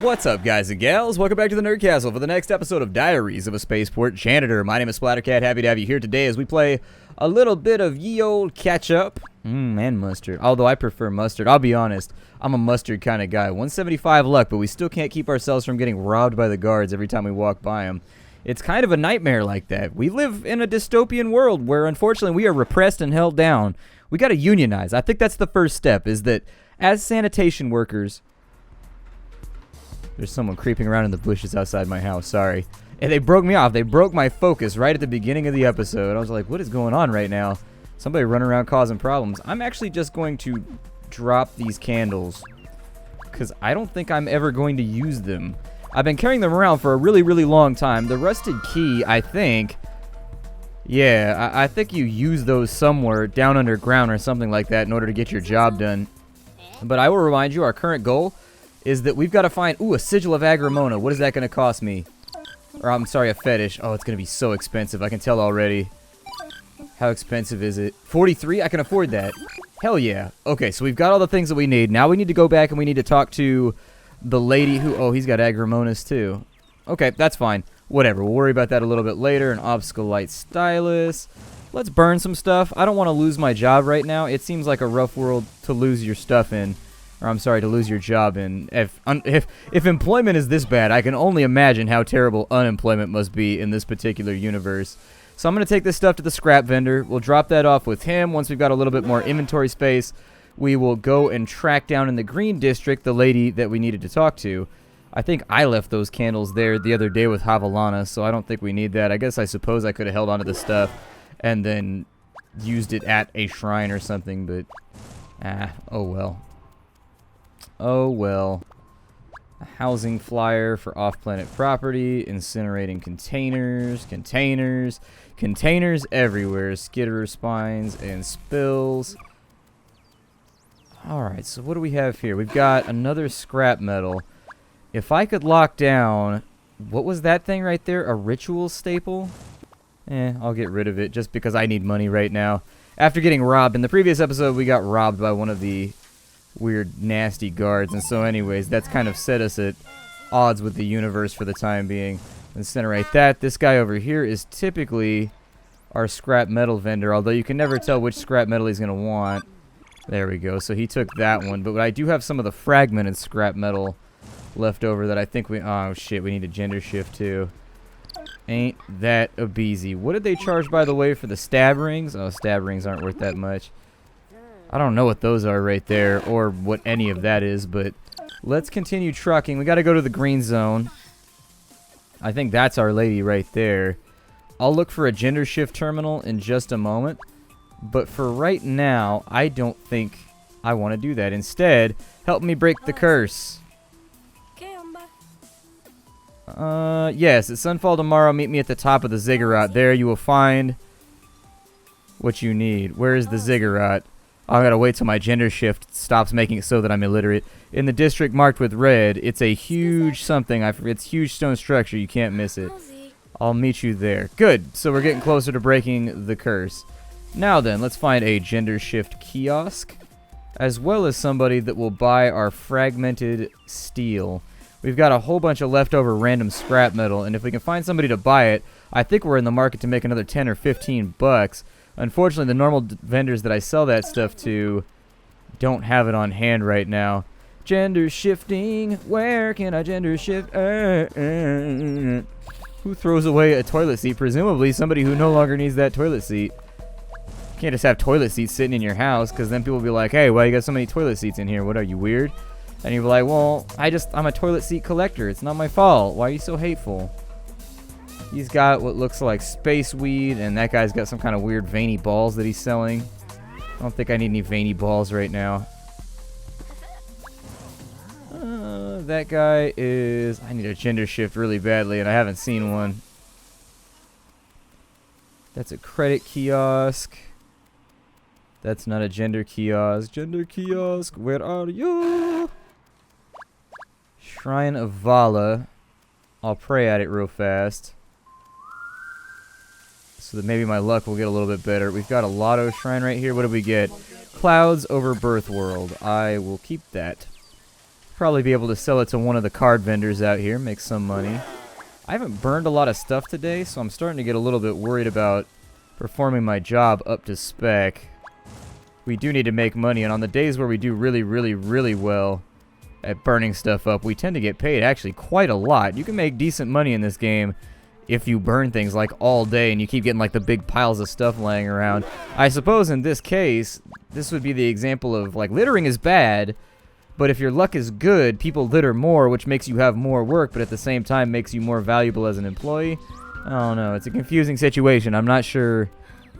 What's up, guys and gals? Welcome back to the Nerd Castle for the next episode of Diaries of a Spaceport Janitor. My name is Splattercat. Happy to have you here today as we play a little bit of ye old catch-up. And mustard. Although I prefer mustard. I'll be honest. I'm a mustard kind of guy. 175 luck, but we still can't keep ourselves from getting robbed by the guards every time we walk by them. It's kind of a nightmare like that. We live in a dystopian world where, unfortunately, we are repressed and held down. We got to unionize. I think that's the first step, is that as sanitation workers... There's someone creeping around in the bushes outside my house, sorry. And they broke me off. They broke my focus right at the beginning of the episode. I was like, what is going on right now? Somebody running around causing problems. I'm actually just going to drop these candles, because I don't think I'm ever going to use them. I've been carrying them around for a really, really long time. The rusted key, I think... Yeah, I think you use those somewhere down underground or something like that in order to get your job done. But I will remind you, our current goal is that we've got to find... Ooh, a sigil of Agrimona. What is that going to cost me? Or, I'm sorry, a fetish. Oh, it's going to be so expensive. I can tell already. How expensive is it? 43? I can afford that. Hell yeah. Okay, so we've got all the things that we need. Now we need to go back and we need to talk to the lady who... Oh, he's got Agrimonas too. Okay, that's fine. Whatever. We'll worry about that a little bit later. An obstacle light stylus. Let's burn some stuff. I don't want to lose my job right now. It seems like a rough world to lose your stuff in. Or I'm sorry, to lose your job in. If employment is this bad, I can only imagine how terrible unemployment must be in this particular universe. So I'm going to take this stuff to the scrap vendor. We'll drop that off with him. Once we've got a little bit more inventory space, we will go and track down in the green district the lady that we needed to talk to. I think I left those candles there the other day with Havalana, so I don't think we need that. I suppose I could have held onto the stuff and then used it at a shrine or something, but... oh well. Oh well. A housing flyer for off-planet property, incinerating containers everywhere, skitterer spines and spills. Alright, so what do we have here? We've got another scrap metal. If I could lock down... What was that thing right there? A ritual staple? I'll get rid of it just because I need money right now. After getting robbed. In the previous episode, we got robbed by one of the weird, nasty guards. And so anyways, that's kind of set us at odds with the universe for the time being. Incinerate that. This guy over here is typically our scrap metal vendor, although you can never tell which scrap metal he's going to want. There we go. So he took that one. But I do have some of the fragmented scrap metal left over that I think we... Oh, shit. We need a gender shift, too. Ain't that a beezy. What did they charge, by the way, for the stab rings? Oh, stab rings aren't worth that much. I don't know what those are right there, or what any of that is, but let's continue trucking. We got to go to the green zone. I think that's our lady right there. I'll look for a gender shift terminal in just a moment, but for right now, I don't think I want to do that. Instead, help me break the curse. Yes, at sunfall tomorrow, meet me at the top of the ziggurat. There you will find what you need. Where is the ziggurat? I gotta wait till my gender shift stops making it so that I'm illiterate. In the district marked with red, it's a huge something. It's a huge stone structure. You can't miss it. I'll meet you there. Good. So we're getting closer to breaking the curse. Now then, let's find a gender shift kiosk, as well as somebody that will buy our fragmented steel. We've got a whole bunch of leftover random scrap metal, and if we can find somebody to buy it, I think we're in the market to make another 10 or 15 bucks. Unfortunately, the normal vendors that I sell that stuff to don't have it on hand right now. Gender shifting. Where can I gender shift? Who throws away a toilet seat? Presumably somebody who no longer needs that toilet seat. You can't just have toilet seats sitting in your house, because then people will be like, hey, why you got so many toilet seats in here? What, are you weird? And you'll be like, well, I'm a toilet seat collector. It's not my fault. Why are you so hateful? He's got what looks like space weed, and that guy's got some kind of weird veiny balls that he's selling. I don't think I need any veiny balls right now. That guy is... I need a gender shift really badly, and I haven't seen one. That's a credit kiosk. That's not a gender kiosk. Gender kiosk, where are you? Shrine of Vala. I'll pray at it real fast, so that maybe my luck will get a little bit better. We've got a Lotto Shrine right here. What do we get? Clouds over Birth World. I will keep that. Probably be able to sell it to one of the card vendors out here, make some money. I haven't burned a lot of stuff today, so I'm starting to get a little bit worried about performing my job up to spec. We do need to make money, and on the days where we do really, really, really well at burning stuff up, we tend to get paid actually quite a lot. You can make decent money in this game if you burn things like all day and you keep getting like the big piles of stuff laying around. I suppose in this case, this would be the example of like littering is bad, but if your luck is good, people litter more, which makes you have more work, but at the same time makes you more valuable as an employee. I don't know. It's a confusing situation. I'm not sure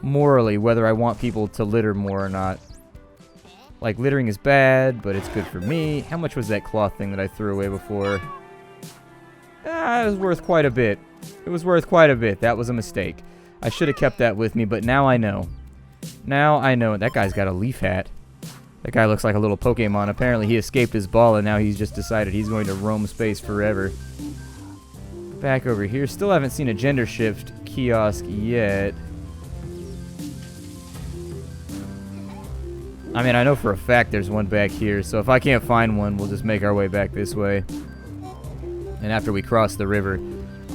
morally whether I want people to litter more or not. Like, littering is bad, but it's good for me. How much was that cloth thing that I threw away before? It was worth quite a bit. It was worth quite a bit. That was a mistake. I should have kept that with me, but now I know. Now I know. That guy's got a leaf hat. That guy looks like a little Pokemon. Apparently he escaped his ball and now he's just decided he's going to roam space forever. Back over here. Still haven't seen a gender shift kiosk yet. I mean, I know for a fact there's one back here, so if I can't find one, we'll just make our way back this way. And after we cross the river,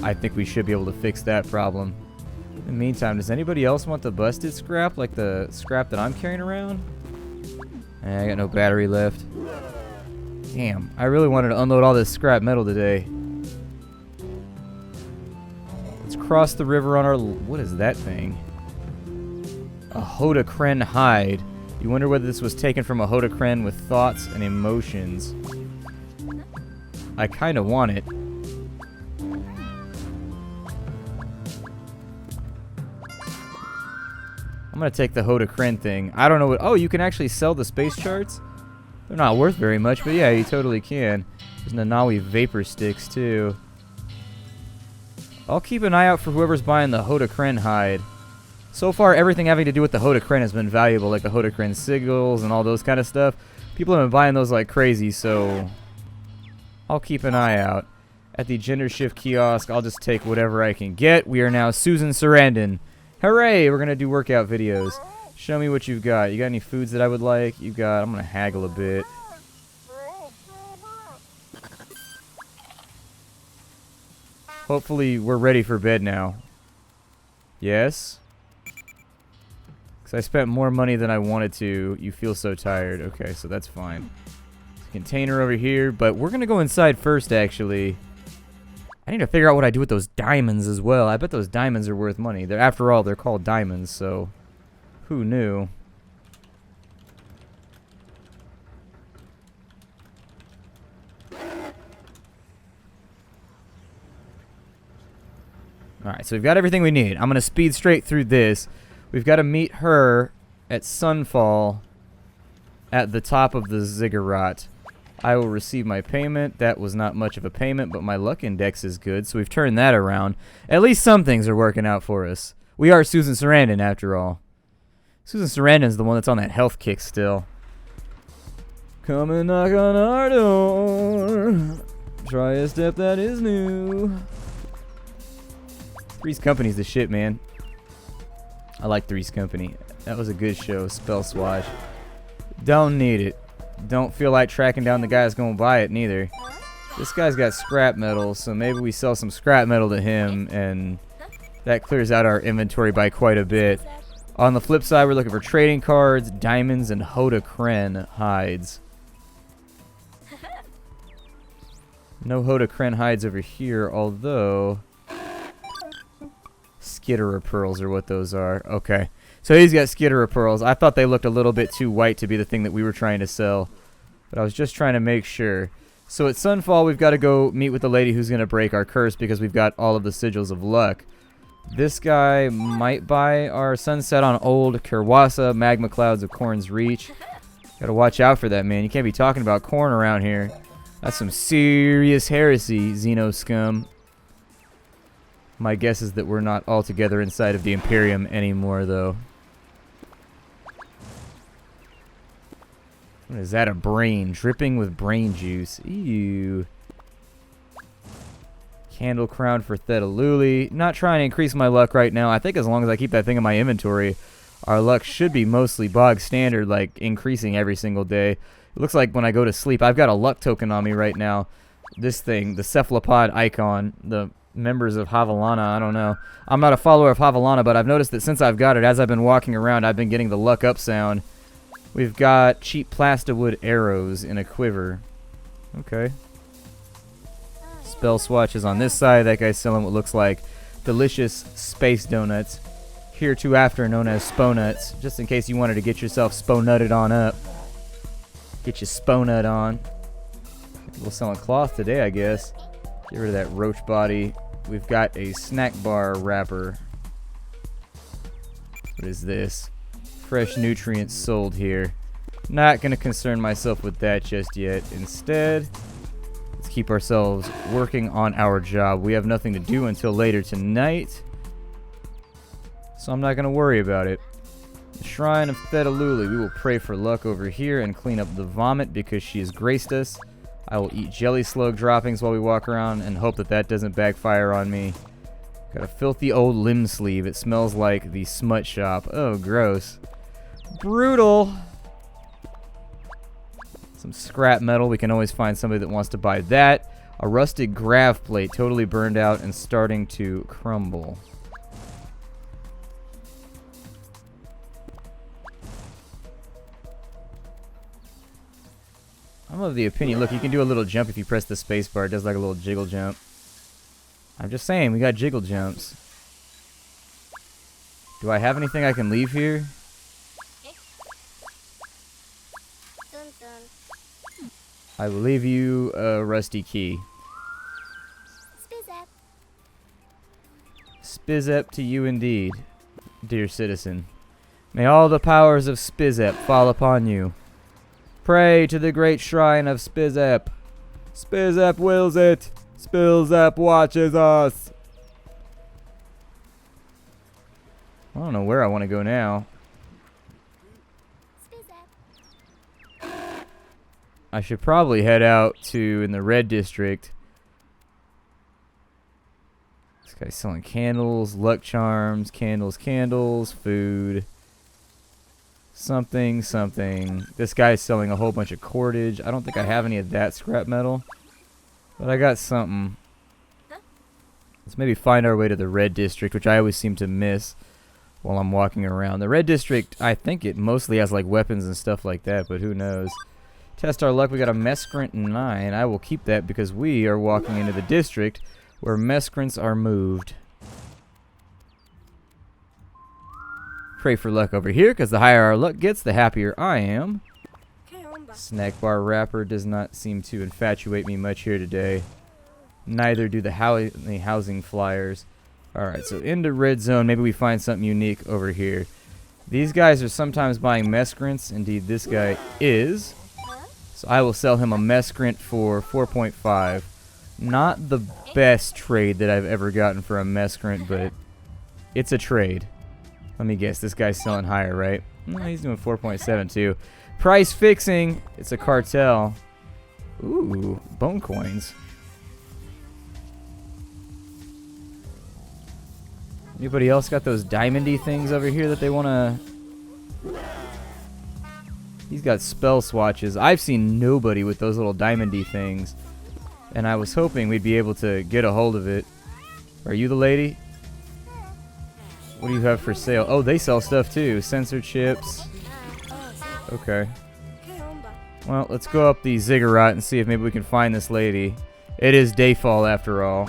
I think we should be able to fix that problem. In the meantime, does anybody else want the busted scrap, like the scrap that I'm carrying around? I got no battery left. Damn, I really wanted to unload all this scrap metal today. Let's cross the river on our... What is that thing? A Hodokren hide. You wonder whether this was taken from a Hodokren with thoughts and emotions. I kind of want it. I'm going to take the Hodokren thing. I don't know what... Oh, you can actually sell the space charts? They're not worth very much, but yeah, you totally can. There's Nanawi vapor sticks, too. I'll keep an eye out for whoever's buying the Hodokren hide. So far, everything having to do with the Hodokren has been valuable, like the Hodokren sigils and all those kind of stuff. People have been buying those like crazy, so I'll keep an eye out. At the gender shift kiosk, I'll just take whatever I can get. We are now Susan Sarandon. Hooray! We're going to do workout videos. Show me what you've got. You got any foods that I would like? You got... I'm going to haggle a bit. Hopefully, we're ready for bed now. Yes? Because I spent more money than I wanted to. You feel so tired. Okay, so that's fine. Container over here, but we're going to go inside first, actually. I need to figure out what I do with those diamonds as well. I bet those diamonds are worth money. After all, they're called diamonds, so who knew? Alright, so we've got everything we need. I'm going to speed straight through this. We've got to meet her at Sunfall at the top of the ziggurat. I will receive my payment. That was not much of a payment, but my luck index is good, so we've turned that around. At least some things are working out for us. We are Susan Sarandon, after all. Susan Sarandon's the one that's on that health kick still. Come and knock on our door. Try a step that is new. Three's Company's the shit, man. I like Three's Company. That was a good show. Spell Swatch. Don't need it. Don't feel like tracking down the guy that's going to buy it, neither. This guy's got scrap metal, so maybe we sell some scrap metal to him, and that clears out our inventory by quite a bit. On the flip side, we're looking for trading cards, diamonds, and Hodokren hides. No Hodokren hides over here, although... Skitterer pearls are what those are. Okay. So he's got Skitterer pearls. I thought they looked a little bit too white to be the thing that we were trying to sell. But I was just trying to make sure. So at Sunfall, we've got to go meet with the lady who's going to break our curse because we've got all of the sigils of luck. This guy might buy our sunset on old Kirwasa, magma clouds of Corn's Reach. Got to watch out for that, man. You can't be talking about corn around here. That's some serious heresy, Xeno scum. My guess is that we're not all together inside of the Imperium anymore, though. What is that? A brain. Dripping with brain juice. Ew. Candle crown for Thetaluli. Not trying to increase my luck right now. I think as long as I keep that thing in my inventory, our luck should be mostly bog standard, like increasing every single day. It looks like when I go to sleep, I've got a luck token on me right now. This thing, the cephalopod icon, the members of Havalana, I don't know. I'm not a follower of Havalana, but I've noticed that since I've got it, as I've been walking around, I've been getting the luck up sound. We've got cheap plastiwood arrows in a quiver. Okay. Spell swatches on this side. That guy's selling what looks like delicious space donuts, hereafter known as Sponuts, just in case you wanted to get yourself Sponutted on up. Get your Sponut on. People selling cloth today, I guess. Get rid of that roach body. We've got a snack bar wrapper. What is this? Fresh nutrients sold here. Not going to concern myself with that just yet. Instead, let's keep ourselves working on our job. We have nothing to do until later tonight, so I'm not going to worry about it. The Shrine of Thetaluli. We will pray for luck over here and clean up the vomit because she has graced us. I will eat jelly slug droppings while we walk around and hope that that doesn't backfire on me. Got a filthy old limb sleeve. It smells like the smut shop. Oh, gross. Brutal. Some scrap metal. We can always find somebody that wants to buy that. A rusted grav plate, totally burned out and starting to crumble. I'm of the opinion, look, you can do a little jump if you press the space bar. It does like a little jiggle jump. I'm just saying, we got jiggle jumps. Do I have anything I can leave here? I will leave you a rusty key. Spizep to you indeed, dear citizen. May all the powers of Spizep fall upon you. Pray to the great shrine of Spizep. Spizep wills it. Spizep watches us. I don't know where I want to go now. I should probably head out to in the red district. This guy's selling candles, luck charms, candles, food. Something. This guy's selling a whole bunch of cordage. I don't think I have any of that scrap metal, but I got something. Let's maybe find our way to the red district, which I always seem to miss while I'm walking around. The red district, I think it mostly has like weapons and stuff like that, but who knows. Test our luck. We got a mescrant 9. I will keep that because we are walking into the district where mescrants are moved. Pray for luck over here, because the higher our luck gets, the happier I am. Snack bar wrapper does not seem to infatuate me much here today. Neither do the housing flyers. Alright, so into red zone. Maybe we find something unique over here. These guys are sometimes buying mescrants. Indeed, this guy is. So I will sell him a mescrant for 4.5. Not the best trade that I've ever gotten for a mescrant, but it's a trade. Let me guess, this guy's selling higher, right? No, he's doing 4.72. Price fixing. It's a cartel. Ooh, bone coins. Anybody else got those diamondy things over here that they want to... He's got spell swatches. I've seen nobody with those little diamondy things, and I was hoping we'd be able to get a hold of it. Are you the lady? What do you have for sale? Oh, they sell stuff too. Sensor chips. Okay. Well, let's go up the ziggurat and see if maybe we can find this lady. It is dayfall after all.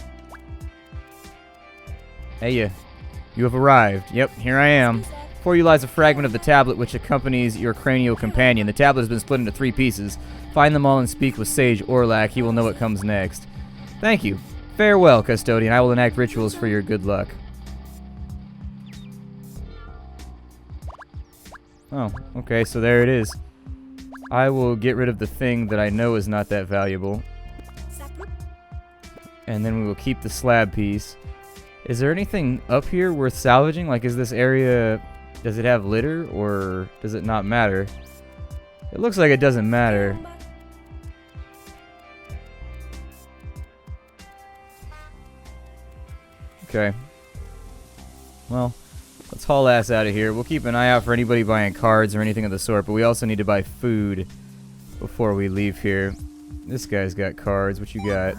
Hey, you have arrived. Yep, here I am. Before you lies a fragment of the tablet which accompanies your cranial companion. The tablet has been split into 3 pieces. Find them all and speak with Sage Orlac. He will know what comes next. Thank you. Farewell, custodian. I will enact rituals for your good luck. Oh, okay, so there it is. I will get rid of the thing that I know is not that valuable. And then we will keep the slab piece. Is there anything up here worth salvaging? Like, is this area... Does it have litter, or does it not matter? It looks like it doesn't matter. Okay. Well... Let's haul ass out of here. We'll keep an eye out for anybody buying cards or anything of the sort, but we also need to buy food before we leave here. This guy's got cards. What you got?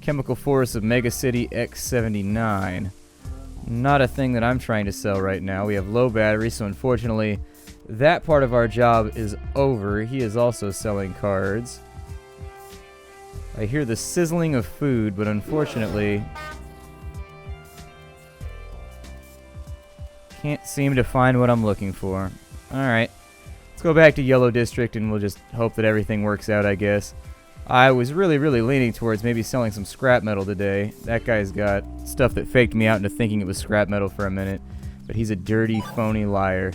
Chemical Forest of Mega City X79. Not a thing that I'm trying to sell right now. We have low battery, so unfortunately that part of our job is over. He is also selling cards. I hear the sizzling of food, but unfortunately can't seem to find what I'm looking for. Alright, let's go back to Yellow District and we'll just hope that everything works out, I guess. I was really leaning towards maybe selling some scrap metal today. That guy's got stuff that faked me out into thinking it was scrap metal for a minute. But he's a dirty, phony liar.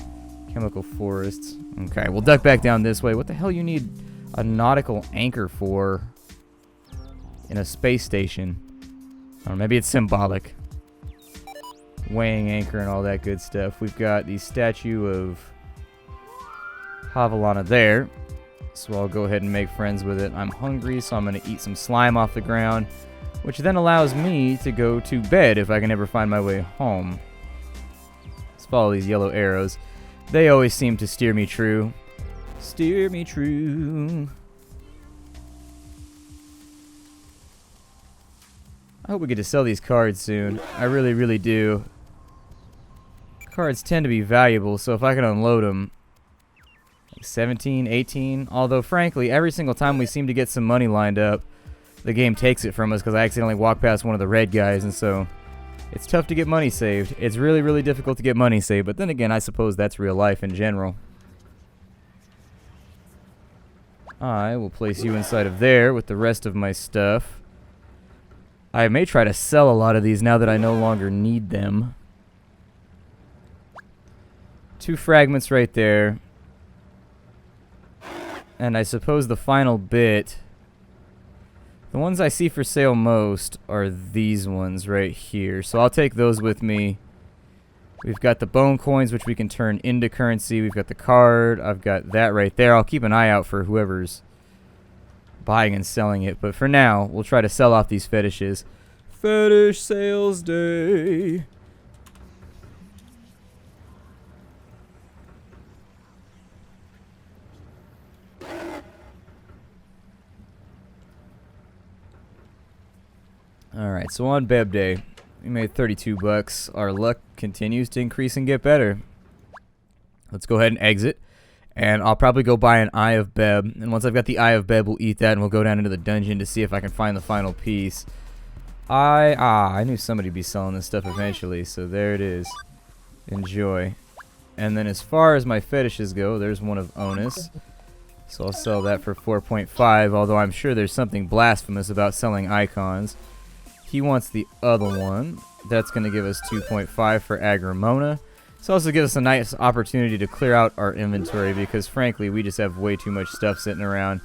Chemical forests. Okay, we'll duck back down this way. What the hell you need a nautical anchor for in a space station? Or maybe it's symbolic. Weighing anchor and all that good stuff. We've got the statue of Havilana there. So I'll go ahead and make friends with it. I'm hungry, so I'm going to eat some slime off the ground, which then allows me to go to bed if I can ever find my way home. Let's follow these yellow arrows. They always seem to steer me true. Steer me true. I hope we get to sell these cards soon. I really do. Cards tend to be valuable, so if I can unload them. 17, 18, although frankly every single time we seem to get some money lined up, the game takes it from us because I accidentally walked past one of the red guys, and so it's tough to get money saved. It's really difficult to get money saved, but then again I suppose that's real life in general. I will place you inside of there with the rest of my stuff. I may try to sell a lot of these now that I no longer need them. 2 fragments right there. And I suppose the final bit, the ones I see for sale most are these ones right here. So I'll take those with me. We've got the bone coins, which we can turn into currency. We've got the card. I've got that right there. I'll keep an eye out for whoever's buying and selling it. But for now, we'll try to sell off these fetishes. Fetish sales day. Alright, so on Beb Day, we made 32 bucks. Our luck continues to increase and get better. Let's go ahead and exit. And I'll probably go buy an Eye of Beb. And once I've got the Eye of Beb, we'll eat that and we'll go down into the dungeon to see if I can find the final piece. I knew somebody'd be selling this stuff eventually, so there it is. Enjoy. And then as far as my fetishes go, there's one of Onus. So I'll sell that for 4.5, although I'm sure there's something blasphemous about selling icons. He wants the other one. That's going to give us 2.5 for Agrimona. This also gives us a nice opportunity to clear out our inventory because, frankly, we just have way too much stuff sitting around.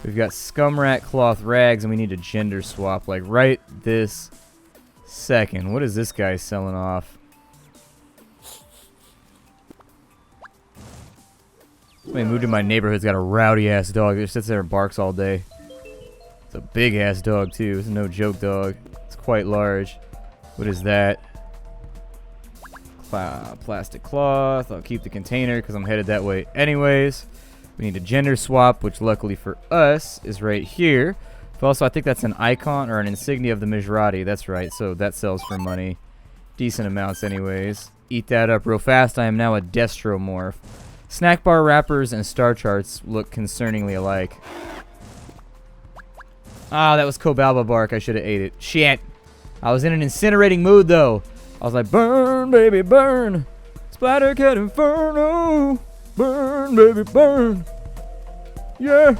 We've got Scumrat Cloth Rags, and we need to gender swap, like, right this second. What is this guy selling off? Somebody moved in my neighborhood's got a rowdy-ass dog that just sits there and barks all day. It's a big-ass dog, too. It's a no-joke dog. Quite large. What is that? Plastic cloth. I'll keep the container because I'm headed that way anyways. We need a gender swap, which luckily for us is right here. But also, I think that's an icon or an insignia of the Mizrati. That's right. So that sells for money. Decent amounts anyways. Eat that up real fast. I am now a Destromorph. Snack bar wrappers and star charts look concerningly alike. Ah, that was Cobalba bark. I should have ate it. Shit. I was in an incinerating mood, though. I was like, burn, baby, burn. Splattercat Inferno. Burn, baby, burn. Yeah.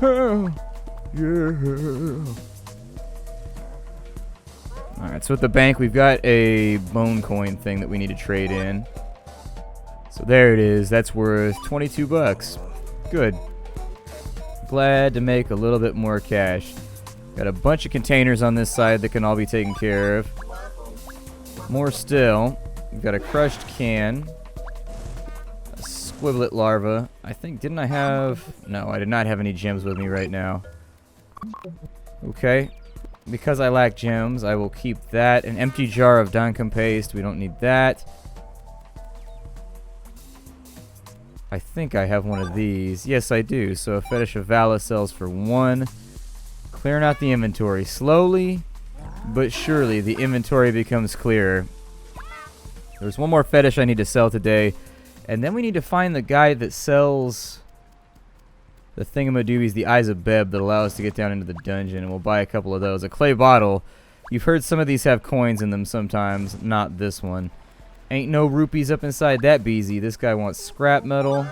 Yeah. Alright, so at the bank, we've got a bone coin thing that we need to trade in. So there it is. That's worth 22 bucks. Good. Glad to make a little bit more cash. Got a bunch of containers on this side that can all be taken care of. More still. We've got a crushed can. A squiblet larva. I think, didn't I have... No, I did not have any gems with me right now. Okay. Because I lack gems, I will keep that. An empty jar of Duncombe paste. We don't need that. I think I have one of these. Yes, I do. So a fetish of Vala sells for 1. Clearing out the inventory. Slowly but surely the inventory becomes clearer. There's one more fetish I need to sell today. And then we need to find the guy that sells the thingamadoobies, the Eyes of Beb, that allow us to get down into the dungeon. And we'll buy a couple of those. A clay bottle. You've heard some of these have coins in them sometimes. Not this one. Ain't no rupees up inside that beezy. This guy wants scrap metal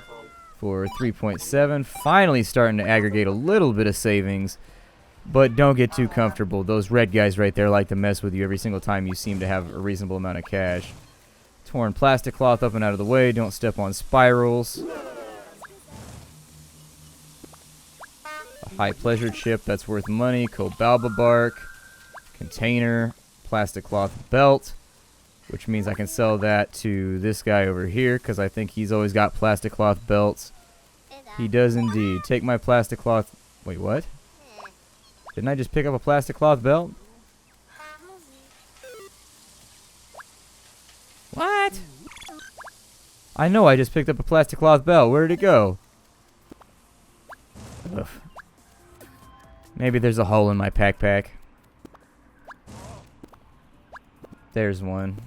for 3.7. Finally starting to aggregate a little bit of savings. But don't get too comfortable. Those red guys right there like to mess with you every single time you seem to have a reasonable amount of cash. Torn plastic cloth up and out of the way. Don't step on spirals. A high pleasure chip. That's worth money. Cobalba bark. Container. Plastic cloth belt. Which means I can sell that to this guy over here. Because I think he's always got plastic cloth belts. He does indeed. Take my plastic cloth. Wait, what? Didn't I just pick up a plastic cloth belt? What? I know I just picked up a plastic cloth belt. Where did it go? Ugh. Maybe there's a hole in my pack. There's one.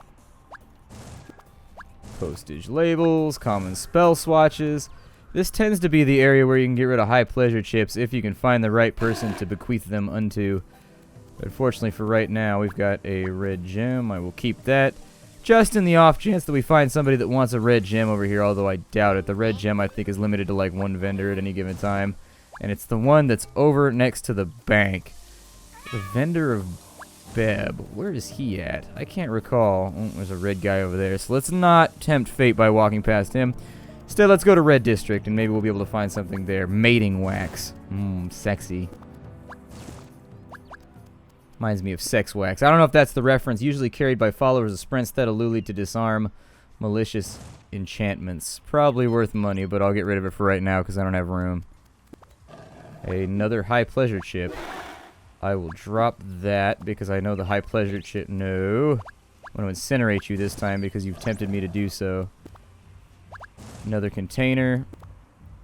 Postage labels, common spell swatches. This tends to be the area where you can get rid of high pleasure chips if you can find the right person to bequeath them unto. Unfortunately for right now, we've got a red gem. I will keep that. Just in the off chance that we find somebody that wants a red gem over here, although I doubt it. The red gem, I think, is limited to like 1 vendor at any given time. And it's the one that's over next to the bank. The vendor of Beb. Where is he at? I can't recall. Oh, there's a red guy over there. So let's not tempt fate by walking past him. Instead, let's go to Red District, and maybe we'll be able to find something there. Mating wax. Sexy. Reminds me of sex wax. I don't know if that's the reference. Usually carried by followers of Sprintstead Aluli to disarm malicious enchantments. Probably worth money, but I'll get rid of it for right now because I don't have room. Another high pleasure chip. I will drop that because I know the high pleasure chip... No. I'm going to incinerate you this time because you've tempted me to do so. Another container.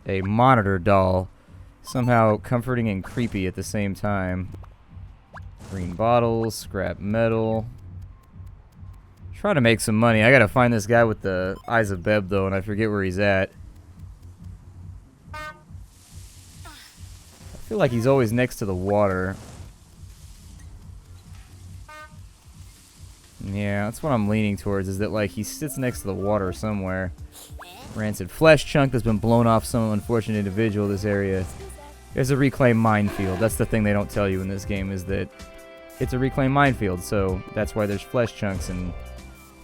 A monitor doll. Somehow comforting and creepy at the same time. Green bottles. Scrap metal. Trying to make some money. I gotta find this guy with the Eyes of Beb, though, and I forget where he's at. I feel like he's always next to the water. Yeah, that's what I'm leaning towards, is that, like, he sits next to the water somewhere. Rancid flesh chunk that's been blown off some unfortunate individual. This area is a reclaimed minefield. That's the thing they don't tell you in this game, is that it's a reclaimed minefield, so that's why there's flesh chunks and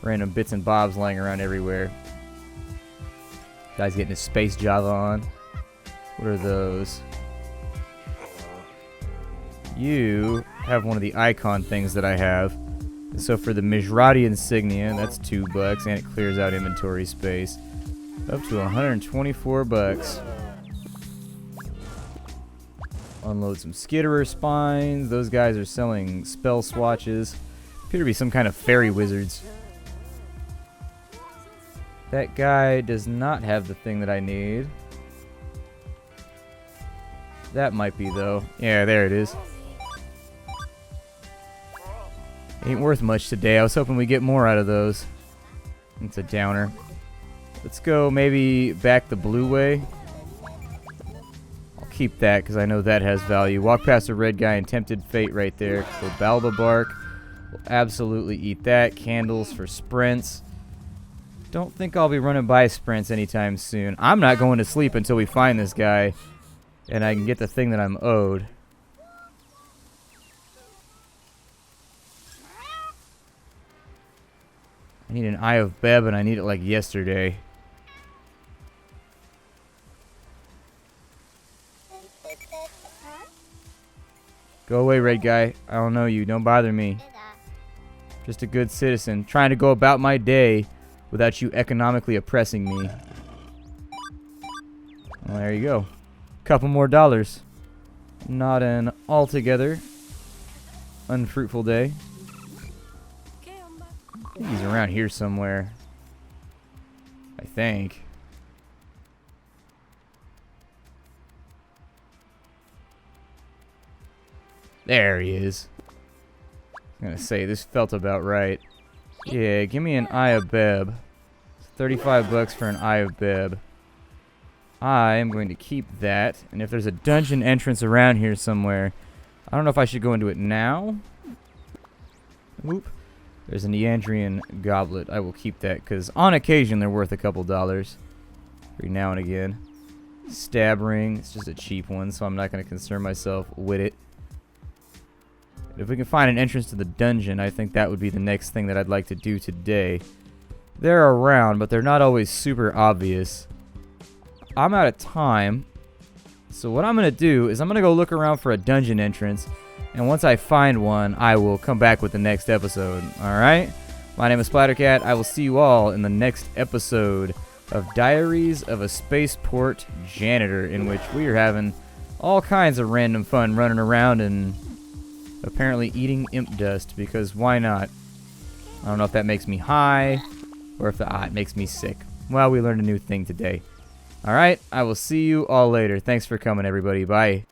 random bits and bobs lying around everywhere. Guy's getting his space Java on. What are those? You have one of the icon things that I have. So for the Mizrati insignia, that's $2, and it clears out inventory space. Up to 124 bucks. Unload some skitterer spines. Those guys are selling spell swatches. Appear to be some kind of fairy wizards. That guy does not have the thing that I need. That might be, though. Yeah, there it is. Ain't worth much today. I was hoping we get more out of those. It's a downer. Let's go maybe back the blue way. I'll keep that because I know that has value. Walk past a red guy and tempted fate right there. Cobalba bark. We'll absolutely eat that. Candles for sprints. Don't think I'll be running by sprints anytime soon. I'm not going to sleep until we find this guy and I can get the thing that I'm owed. I need an Eye of Beb, and I need it like yesterday. Go away, red guy. I don't know you. Don't bother me. Just a good citizen. Trying to go about my day without you economically oppressing me. Well, there you go. Couple more dollars. Not an altogether unfruitful day. He's around here somewhere. I think. There he is. I'm gonna say, this felt about right. Yeah, give me an Eye of Beb. 35 bucks for an Eye of Beb. I am going to keep that. And if there's a dungeon entrance around here somewhere, I don't know if I should go into it now. Oop. There's an Neandrian goblet. I will keep that, because on occasion they're worth a couple dollars. Every now and again. Stab ring. It's just a cheap one, so I'm not going to concern myself with it. If we can find an entrance to the dungeon, I think that would be the next thing that I'd like to do today. They're around, but they're not always super obvious. I'm out of time. So what I'm going to do is I'm going to go look around for a dungeon entrance. And once I find one, I will come back with the next episode. Alright? My name is Splattercat. I will see you all in the next episode of Diaries of a Spaceport Janitor, in which we are having all kinds of random fun running around and apparently eating imp dust, because why not? I don't know if that makes me high or if it makes me sick. Well, we learned a new thing today. Alright, I will see you all later. Thanks for coming, everybody. Bye.